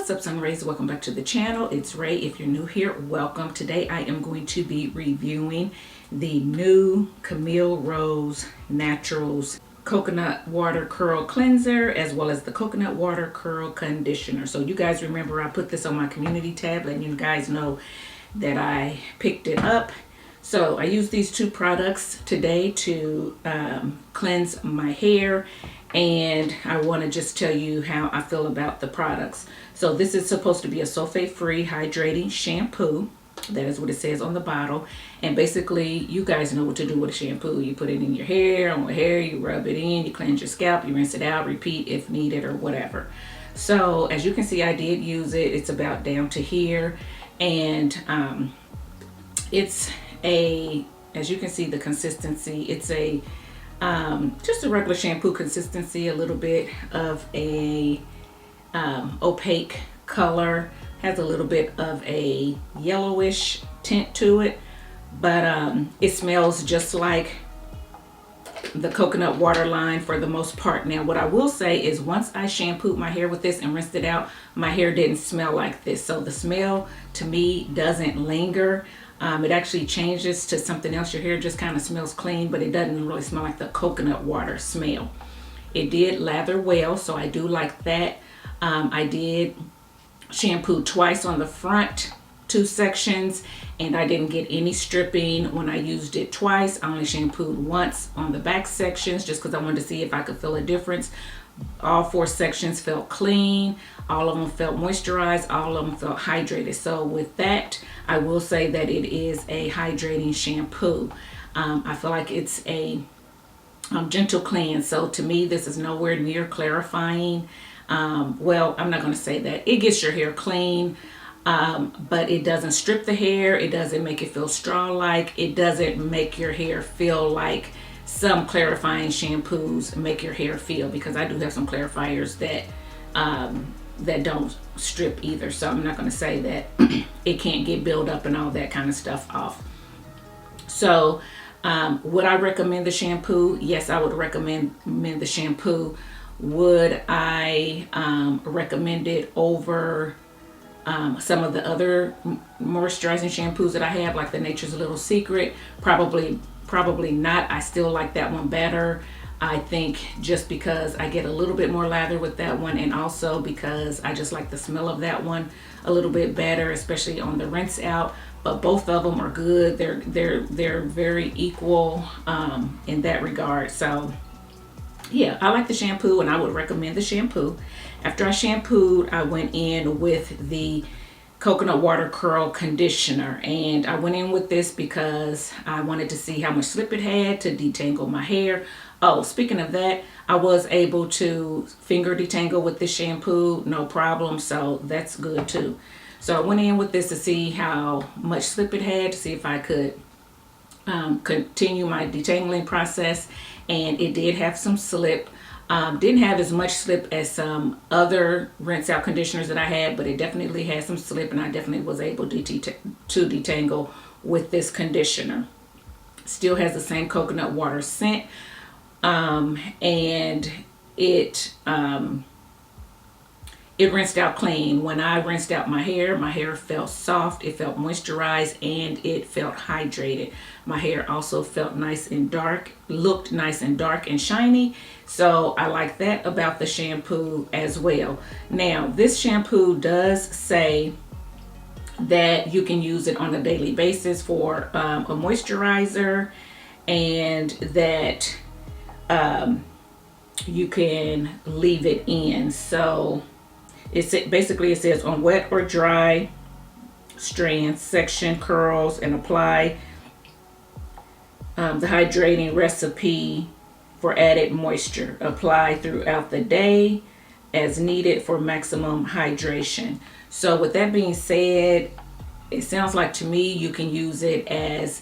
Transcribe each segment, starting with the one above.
What's up, Sun Rays? Welcome back to the channel. It's Ray. If you're new here, welcome. Today I am going to be reviewing the new Camille Rose Naturals Coconut Water Curl Cleanser, as well as the Coconut Water Curl Conditioner. So you guys remember I put this on my community tab, letting you guys know that I picked it up. So I use these two products today to cleanse my hair, and I want to just tell you how I feel about the products. So this is supposed to be a sulfate-free hydrating shampoo. That is what it says on the bottle. And basically, you guys know what to do with a shampoo. You put it in your hair, on your hair, you rub it in, you cleanse your scalp, you rinse it out, repeat if needed or whatever. So as you can see, I did use it. It's about down to here. And it's as you can see, the consistency, it's just a regular shampoo consistency, a little bit of a opaque color, has a little bit of a yellowish tint to it, but it smells just like the coconut water line for the most part. Now what I will say is, once I shampooed my hair with this and rinsed it out, my hair didn't smell like this. So the smell to me doesn't linger. It actually changes to something else. Your hair just kind of smells clean, but it doesn't really smell like the coconut water smell. It did lather well, so I do like that. I did shampoo twice on the front two sections, and I didn't get any stripping when I used it twice. I only shampooed once on the back sections, just because I wanted to see if I could feel a difference. All four sections felt clean, all of them felt moisturized, all of them felt hydrated. So with that, I will say that it is a hydrating shampoo. I feel like it's a gentle cleanse. So to me, this is nowhere near clarifying. Well, I'm not going to say that. It gets your hair clean, but it doesn't strip the hair. It doesn't make it feel straw-like. It doesn't make your hair feel like some clarifying shampoos make your hair feel, because I do have some clarifiers that that don't strip either. So I'm not going to say that it can't get built up and all that kind of stuff off. So would I recommend the shampoo? Yes, I would recommend the shampoo. Would I recommend it over some of the other moisturizing shampoos that I have, like the Nature's Little Secret? Probably not. I still like that one better. I think just because I get a little bit more lather with that one, and also because I just like the smell of that one a little bit better, especially on the rinse out. But both of them are good. They're very equal in that regard. So yeah, I like the shampoo, and I would recommend the shampoo. After I shampooed, I went in with the Coconut Water Curl Conditioner, and I went in with this because I wanted to see how much slip it had to detangle my hair. Oh, speaking of that, I was able to finger detangle with this shampoo, no problem, so that's good too. So I went in with this to see how much slip it had, to see if I could continue my detangling process, and it did have some slip. Didn't have as much slip as some other rinse out conditioners that I had, but it definitely had some slip, and I definitely was able to detangle with this conditioner. Still has the same coconut water scent, and it rinsed out clean. When I rinsed out my hair felt soft, it felt moisturized, and it felt hydrated. My hair also felt nice and dark, looked nice and dark and shiny. So I like that about the shampoo as well. Now, this shampoo does say that you can use it on a daily basis for a moisturizer, and that you can leave it in. So basically it says on wet or dry strands, section curls, and apply the hydrating recipe for added moisture. Apply throughout the day as needed for maximum hydration. So with that being said, it sounds like to me you can use it as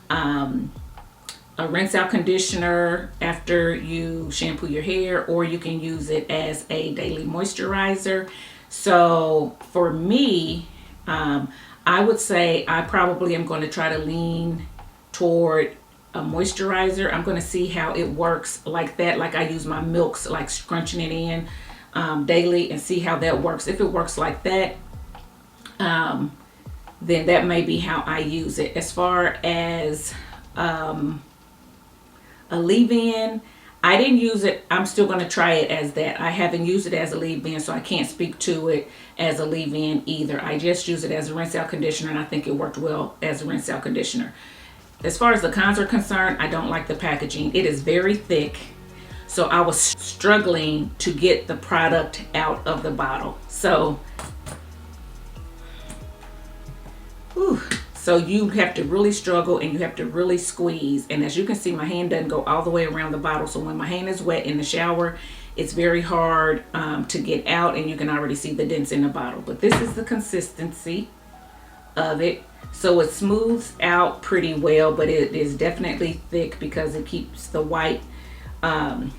a rinse out conditioner after you shampoo your hair, or you can use it as a daily moisturizer. So for me, I would say I probably am going to try to lean toward a moisturizer. I'm going to see how it works like that, like I use my milks, like scrunching it in daily and see how that works. If it works like that, then that may be how I use it. As far as a leave-in, I didn't use it. I'm still going to try it as that. I haven't used it as a leave-in, so I can't speak to it as a leave-in either. I just use it as a rinse-out conditioner, and I think it worked well as a rinse-out conditioner. As far as the cons are concerned, I don't like the packaging. It is very thick, so I was struggling to get the product out of the bottle. So, so you have to really struggle and you have to really squeeze. And as you can see, my hand doesn't go all the way around the bottle. So when my hand is wet in the shower, it's very hard to get out, and you can already see the dents in the bottle. But this is the consistency of it. So it smooths out pretty well, but it is definitely thick because it keeps the white on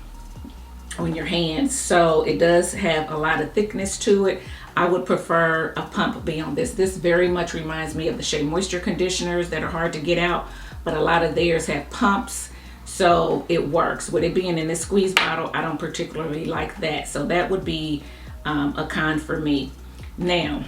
your hands. So it does have a lot of thickness to it. I would prefer a pump be on this. This very much reminds me of the Shea Moisture conditioners that are hard to get out, but a lot of theirs have pumps, so it works. With it being in this squeeze bottle, I don't particularly like that. So that would be a con for me. Now,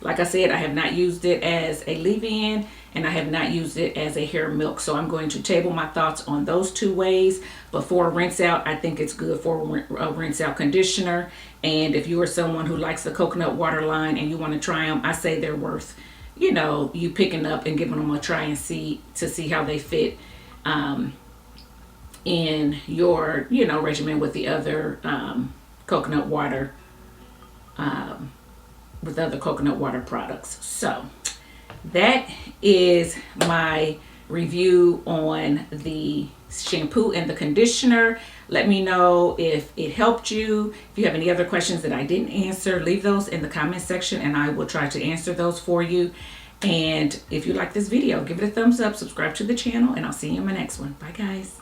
like I said, I have not used it as a leave-in, and I have not used it as a hair milk. So I'm going to table my thoughts on those two ways. But for a rinse out, I think it's good for a rinse out conditioner. And if you are someone who likes the coconut water line and you want to try them, I say they're worth, you picking up and giving them a try and see how they fit in your, regimen with the other coconut water with other coconut water products. So that is my review on the shampoo and the conditioner. Let me know if it helped you. If you have any other questions that I didn't answer, leave those in the comment section and I will try to answer those for you. And if you like this video, give it a thumbs up, subscribe to the channel, and I'll see you in my next one. Bye guys.